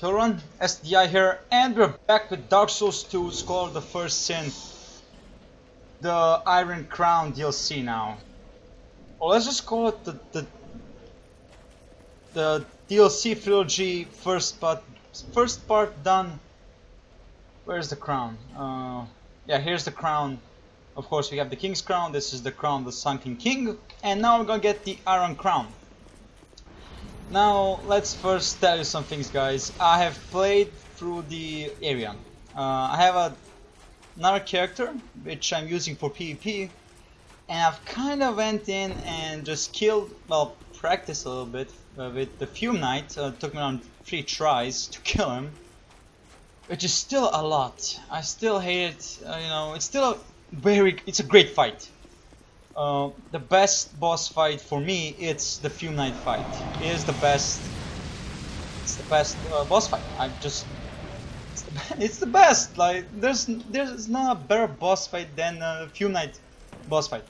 Hello everyone, SVTDI here, and we're back with Dark Souls 2 Scholar of the First Sin, the Iron Crown DLC now. Or let's just call it the DLC trilogy first part done. Where's the crown? Yeah, here's the crown. Of course, we have the King's Crown. This is the crown of the Sunken King, and now we're gonna get the Iron Crown. Now, let's first tell you some things, guys. I have played through the area. I have another character, which I'm using for PvP, and I've kind of went in and just killed, well, practiced a little bit with the Fume Knight. It took me around 3 tries to kill him, which is still a lot. I still hate it, you know, it's still it's a great fight. The best boss fight for me, it's the Fume Knight fight. It is the best. It's the best boss fight. It's the best. Like there's not a better boss fight than Fume Knight boss fight.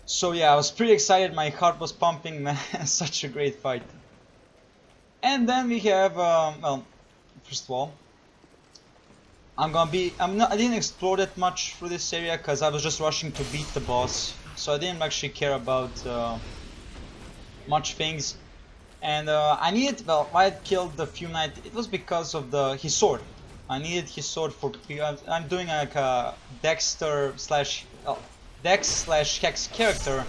So yeah, I was pretty excited. My heart was pumping. Man, such a great fight. And then we have well, first of all, I didn't explore that much through this area because I was just rushing to beat the boss. So I didn't actually care about much things, and I needed, well, why I killed the Fume Knight, it was because of his sword. I needed his sword for, I'm doing like a Dex slash Hex character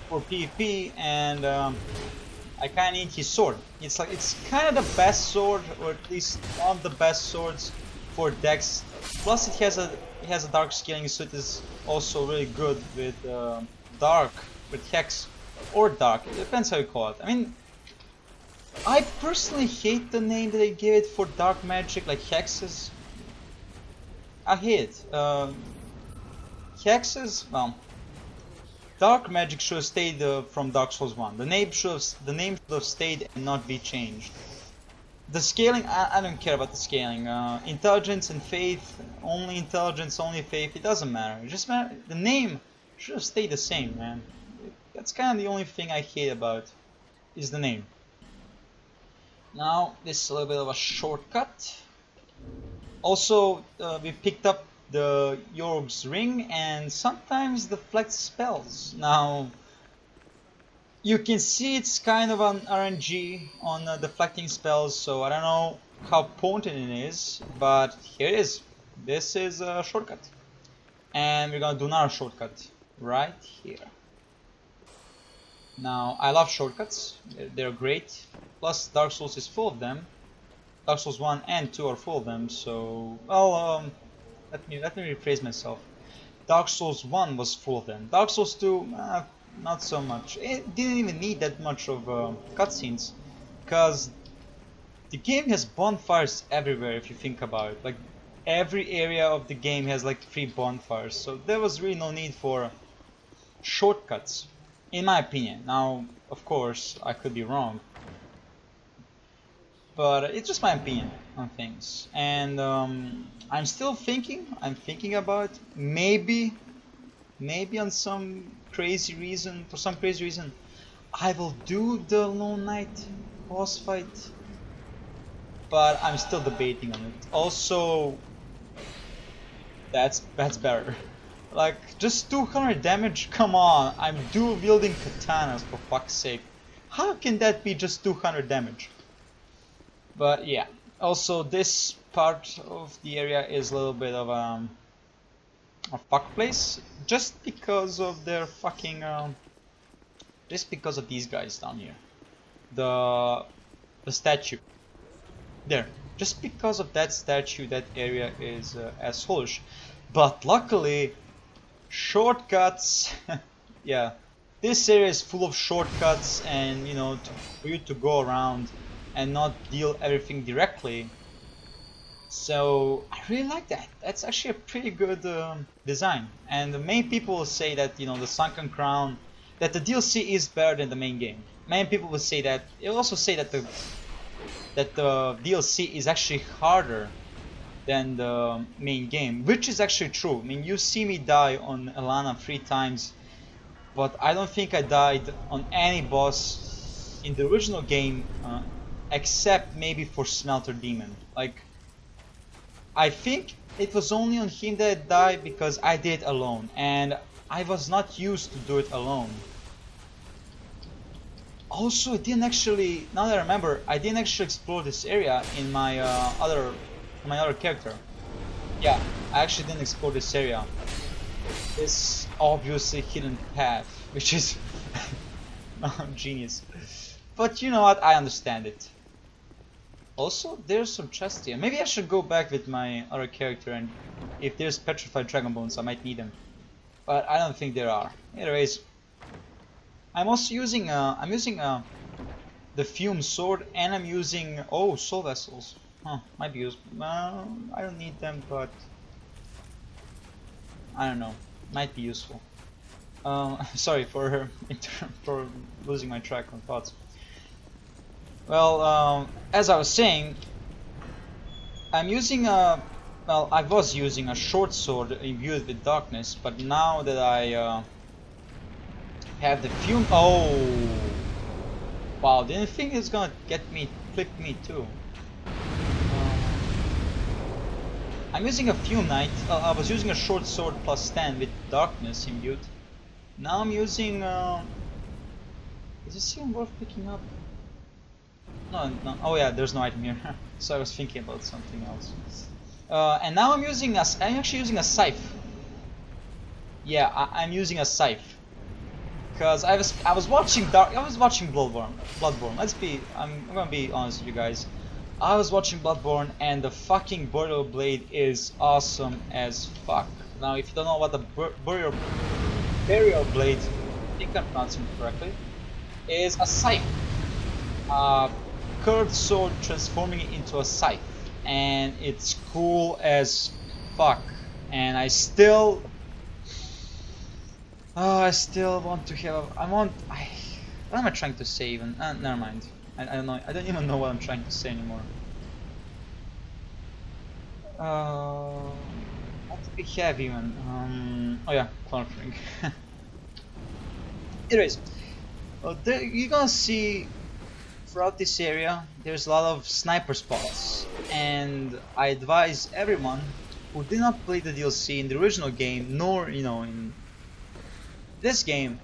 for PvP, and I kinda need his sword. It's kinda the best sword, or at least one of the best swords for Dex. Plus it has a dark scaling, so it is also really good with dark, with Hex or dark. It depends how you call it. I mean, I personally hate the name that they give it for dark magic, like hexes. I hate it. Hexes, well, dark magic should have stayed from Dark Souls 1. The name should have stayed and not be changed. The scaling, I don't care about the scaling. Intelligence and faith, only intelligence, only faith, it doesn't matter. It just matter. The name should have stayed the same, man. That's kind of the only thing I hate about it, is the name. Now, this is a little bit of a shortcut. Also, we picked up the Yorg's ring and sometimes deflects spells. Now, you can see it's kind of an RNG on deflecting spells, so I don't know how potent it is, but here it is. This is a shortcut. And we're gonna do another shortcut right here. Now, I love shortcuts, they're great. Plus, Dark Souls is full of them. Dark Souls 1 and 2 are full of them, so, well, let me rephrase myself. Dark Souls 1 was full of them. Dark Souls 2, not so much. It didn't even need that much of cutscenes, because the game has bonfires everywhere if you think about it. Like every area of the game has like 3 bonfires, so there was really no need for shortcuts, in my opinion. Now, of course, I could be wrong, but it's just my opinion on things. And I'm still thinking. I'm thinking about maybe on some crazy reason, I will do the Lone Knight boss fight, but I'm still debating on it. Also, that's better. Like, just 200 damage? Come on, I'm dual wielding katanas, for fuck's sake. How can that be just 200 damage? But yeah, also this part of the area is a little bit of a fuck place, just because of their fucking just because of these guys down here, the statue there. Just because of that statue, that area is assholish. But luckily, shortcuts. Yeah, this area is full of shortcuts, and you know, for you to go around and not deal everything directly. So I really like that. That's actually a pretty good design. And many people will say that, you know, the Sunken Crown, that the DLC is better than the main game. Many people will say that. They'll also say that the DLC is actually harder than the main game, which is actually true. I mean, you see me die on Elana 3 times, but I don't think I died on any boss in the original game except maybe for Smelter Demon. Like, I think it was only on him that it died because I did it alone, and I was not used to do it alone. Also, I didn't actually, now that I remember, I didn't actually explore this area in my other character. Yeah, I actually didn't explore this area. This obviously hidden path, which is genius. But you know what, I understand it. Also, there's some chests here. Maybe I should go back with my other character, and if there's petrified dragon bones, I might need them. But I don't think there are. Anyways, I'm also using the fume sword, and I'm using soul vessels. Huh, might be useful. I don't need them, but I don't know. Might be useful. Sorry for losing my track on thoughts. Well, as I was saying, I'm using a I was using a short sword imbued with darkness, but now that I have the fume. Oh, wow! Didn't think it's gonna clip me too. I'm using a fume knight. I was using a short sword plus 10 with darkness imbued. Now I'm using. Is this even worth picking up? No. Oh yeah, there's no item here. So I was thinking about something else. And now I'm actually using a scythe. Yeah, I'm using a scythe. Because I was watching Bloodborne. I'm gonna be honest with you guys. I was watching Bloodborne, and the fucking burial blade is awesome as fuck. Now, if you don't know what the burial blade, I think I'm pronouncing it correctly, is a scythe. Curved sword transforming it into a scythe, and it's cool as fuck. And I still want to have. What am I trying to say even? Never mind. I don't know. I don't even know what I'm trying to say anymore. What do we have even? Oh yeah, Clownfring. Anyways, you're gonna see throughout this area there's a lot of sniper spots, and I advise everyone who did not play the DLC in the original game, nor in this game,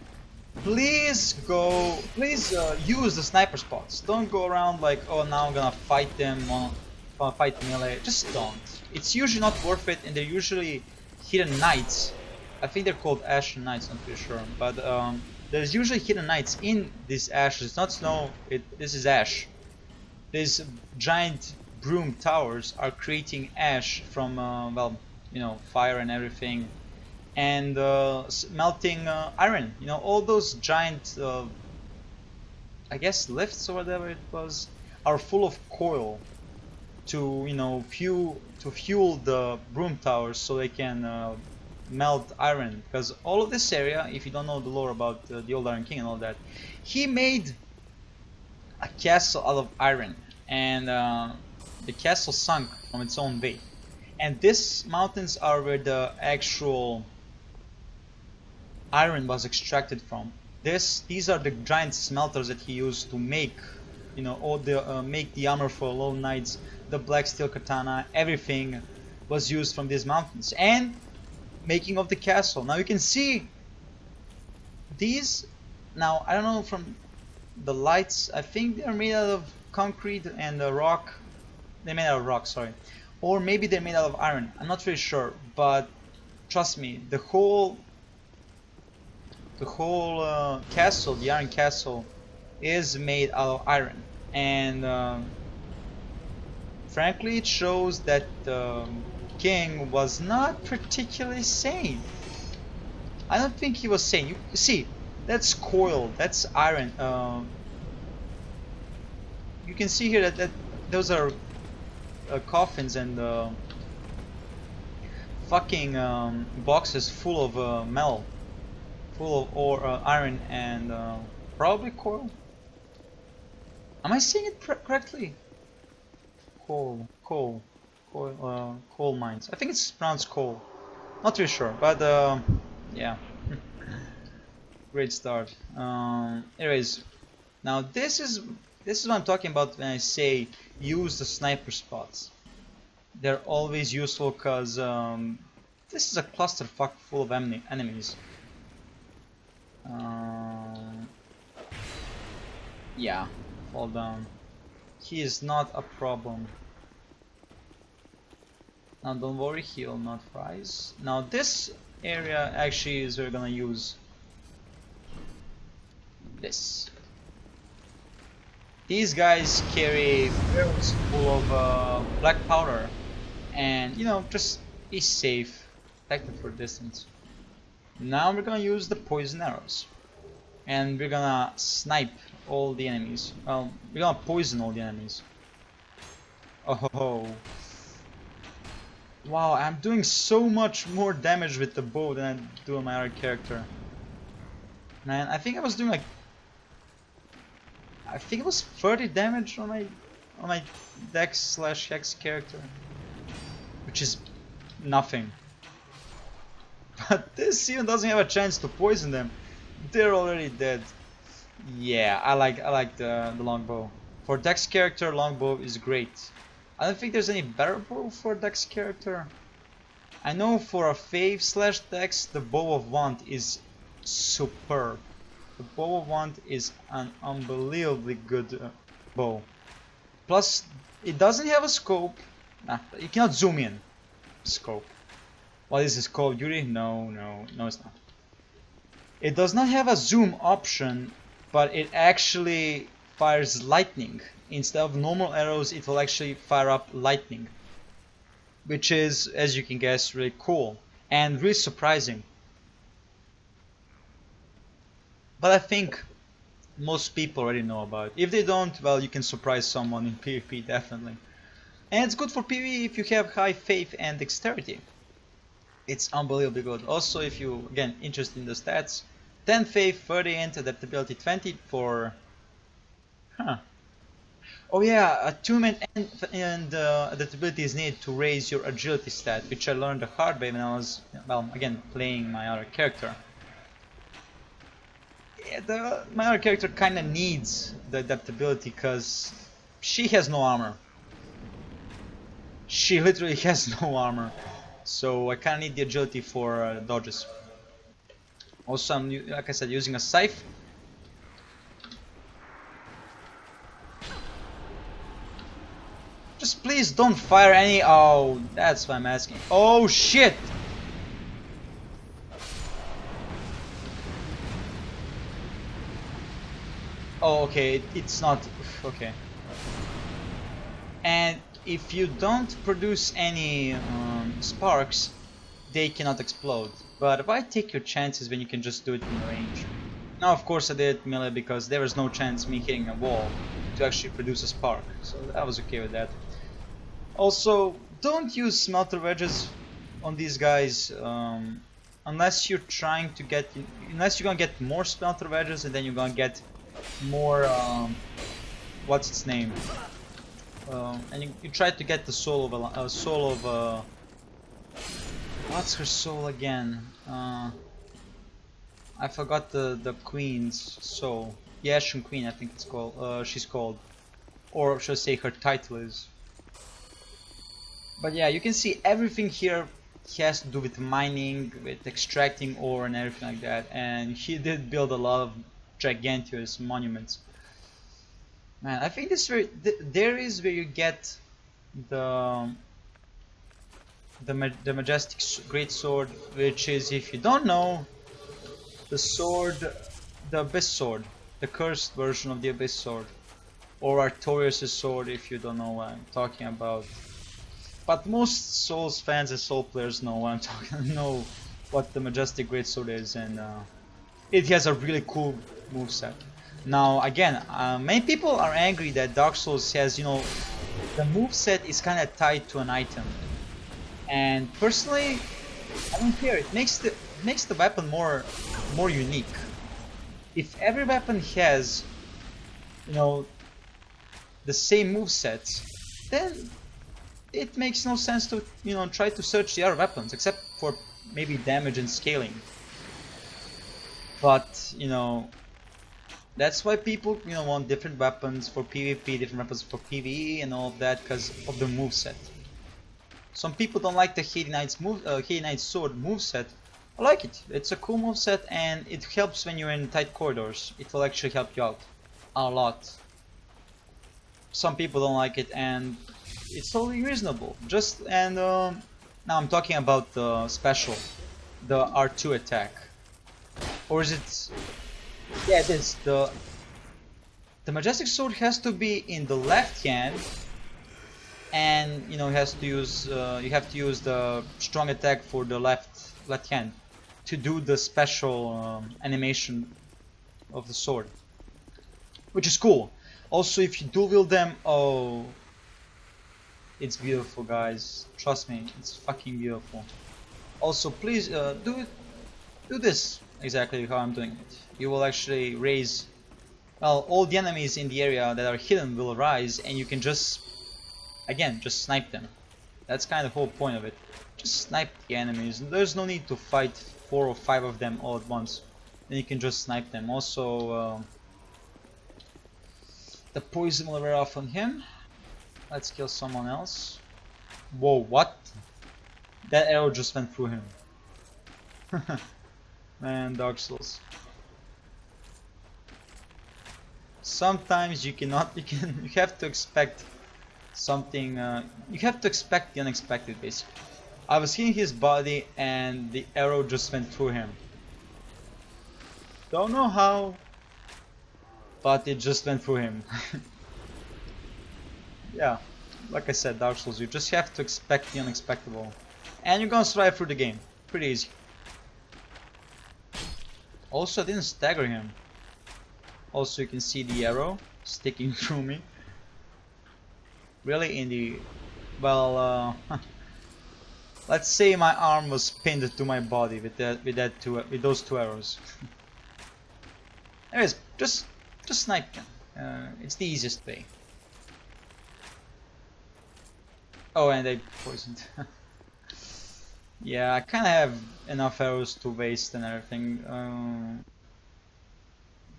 please use the sniper spots. Don't go around like, oh, now I'm gonna fight them, gonna fight melee. Just don't. It's usually not worth it, and they're usually hidden knights. I think they're called Ashen Knights, I'm pretty sure. But there's usually hidden knights in these ashes. It's not snow, this is ash. These giant broom towers are creating ash from, fire and everything. And melting iron. All those giant, I guess lifts or whatever it was, are full of coal to fuel the broom towers so they can melt iron. Because all of this area, if you don't know the lore about the old Iron King and all that, he made a castle out of iron, and the castle sunk from its own weight. And these mountains are where the actual iron was extracted from. These are the giant smelters that he used to make, make the armor for Lone Knights, the black steel katana. Everything was used from these mountains, and making of the castle. Now you can see these. Now I don't know from the lights. I think they're made out of concrete and rock. They're made out of rock, sorry, or maybe they're made out of iron. I'm not really sure, but trust me, the whole castle, the Iron Castle, is made out of iron, and frankly, it shows that the king was not particularly sane. I don't think he was sane. You see, that's coil, that's iron. You can see here that those are coffins and fucking boxes full of metal. Full of iron and probably coal. Am I saying it correctly? Coal mines. I think it's pronounced coal. Not really sure, but yeah. Great start. Anyways, now this is This is what I'm talking about when I say use the sniper spots. They're always useful because this is a clusterfuck full of enemies. Yeah, fall down. He is not a problem. Now don't worry, he will not rise. Now this area actually is we're gonna use this. These guys carry barrels full of black powder, and you know, just be safe, protect it for distance. Now we're gonna use the poison arrows, and we're gonna snipe all the enemies. Well, we're gonna poison all the enemies. Oh, wow! I'm doing so much more damage with the bow than I do on my other character. Man, I think I was doing like, I think it was 30 damage on my Dex/Hex character, which is nothing. But this even doesn't have a chance to poison them. They're already dead. Yeah, I like the longbow. For Dex character, longbow is great. I don't think there's any better bow for Dex character. I know for a Fave/Dex, the bow of Want is superb. The bow of Want is an unbelievably good bow. Plus, it doesn't have a scope. Nah, you cannot zoom in. Scope. What is this called? Yuri? No, it's not. It does not have a zoom option, but it actually fires lightning. Instead of normal arrows, it will actually fire up lightning. Which is, as you can guess, really cool. And really surprising. But I think most people already know about it. If they don't, well, you can surprise someone in PvP, definitely. And it's good for PvE if you have high faith and dexterity. It's unbelievably good. Also, if you, again, interested in the stats, 10 faith, 30 int, adaptability 20 for... Oh yeah, attunement and adaptability is needed to raise your agility stat, which I learned the hard way when I was, well, again, playing my other character. Yeah, my other character kinda needs the adaptability because she has no armor. She literally has no armor. So I kinda need the agility for dodges. Also, I'm, like I said, using a scythe. Just please don't fire any... Oh, that's what I'm asking. Oh shit! Oh, okay, it's not... Okay. And if you don't produce any sparks, they cannot explode. But why take your chances when you can just do it in range? Now, of course, I did melee because there was no chance me hitting a wall to actually produce a spark. So I was okay with that. Also, don't use smelter wedges on these guys unless you're trying to get... Unless you're gonna get more smelter wedges and then you're gonna get more... what's its name? And you try to get the soul of what's her soul again? I forgot the queen's soul. The Ashen Queen, I think it's called. She's called, or should I say her title is. But yeah, you can see everything here has to do with mining, with extracting ore and everything like that. And he did build a lot of gigantic monuments. Man, I think this there is where you get the majestic great sword, which is, if you don't know, the sword, the abyss sword, the cursed version of the abyss sword, or Artorias' sword, if you don't know what I'm talking about. But most Souls fans and Soul players know what I'm talking, know what the majestic great sword is, and it has a really cool moveset. Now again, many people are angry that Dark Souls has, you know, the moveset is kind of tied to an item, and personally, I don't care. It makes the weapon more unique. If every weapon has, you know, the same movesets, then it makes no sense to, you know, try to search the other weapons, except for maybe damage and scaling. But, you know, That's why people, want different weapons for PvP, different weapons for PvE, and all of that because of the moveset. Some people don't like the Hate Knight's sword moveset. I like it. It's a cool moveset and it helps when you're in tight corridors. It will actually help you out a lot. Some people don't like it and it's totally reasonable. Now I'm talking about the special, the R2 attack. Or is it? Yeah, it is. The Majestic Sword has to be in the left hand, and it has to use you have to use the strong attack for the left hand to do the special animation of the sword, which is cool. Also, if you dual wield them, oh, it's beautiful, guys. Trust me, it's fucking beautiful. Also, please do this exactly how I'm doing it. You will actually raise, well, all the enemies in the area that are hidden will rise, and you can just snipe them. That's kind of the whole point of it. Just snipe the enemies. There's no need to fight 4 or 5 of them all at once. Then you can just snipe them. Also, the poison will wear off on him. Let's kill someone else. Whoa, what? That arrow just went through him. Man, Dark Souls. Sometimes you have to expect something, you have to expect the unexpected, basically. I was hitting his body and the arrow just went through him. Don't know how, but it just went through him. Yeah, like I said, Dark Souls, you just have to expect the unexpected, and you're gonna survive through the game. Pretty easy. Also, I didn't stagger him. Also, you can see the arrow sticking through me. Really in the... well, let's say my arm was pinned to my body with those 2 arrows. Anyways, just snipe them. It's the easiest way. Oh, and they poisoned. Yeah, I kind of have enough arrows to waste and everything.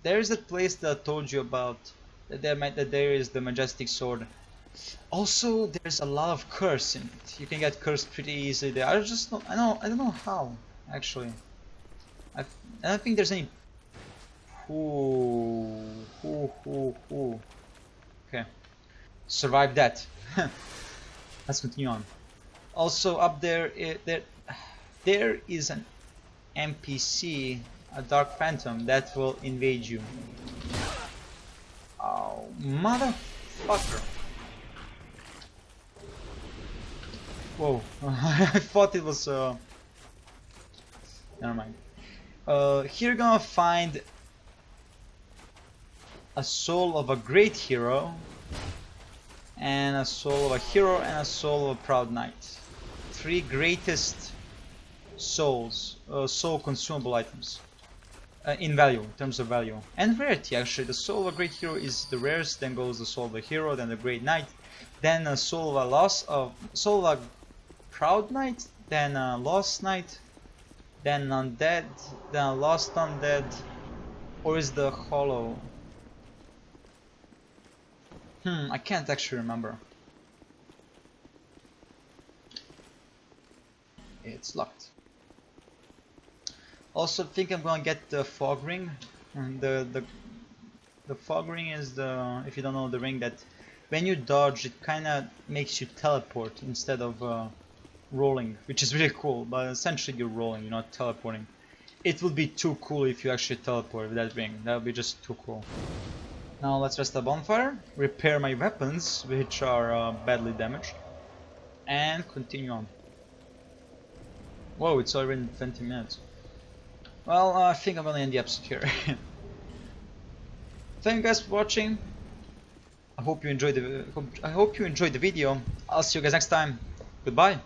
There's that place that I told you about. That there is the Majestic Sword. Also, there's a lot of curse in it. You can get cursed pretty easily there. I don't know how, actually. I don't think there's any. Okay, survive that. Let's continue on. Also, up there is an NPC, a Dark Phantom, that will invade you. Oh, motherfucker! Whoa, I thought it was never mind. Here you're gonna find a soul of a great hero, and a soul of a hero, and a soul of a proud knight. 3 greatest souls, soul consumable items. In value, in terms of value. And rarity, actually. The soul of a great hero is the rarest, then goes the soul of a hero, then the great knight, then a soul of a proud knight, then a lost knight, then undead, then a lost undead, or is the hollow? I can't actually remember. It's locked. Also, think I'm gonna get the fog ring. The fog ring is the, if you don't know, the ring that when you dodge it kinda makes you teleport instead of rolling, which is really cool, but essentially you're rolling, you're not teleporting. It would be too cool if you actually teleport with that ring. That would be just too cool. Now let's rest the bonfire, repair my weapons, which are badly damaged, and continue on. Whoa, it's already 20 minutes. Well, I think I'm gonna end the episode here. Thank you guys for watching. I hope you enjoyed the video. I'll see you guys next time. Goodbye.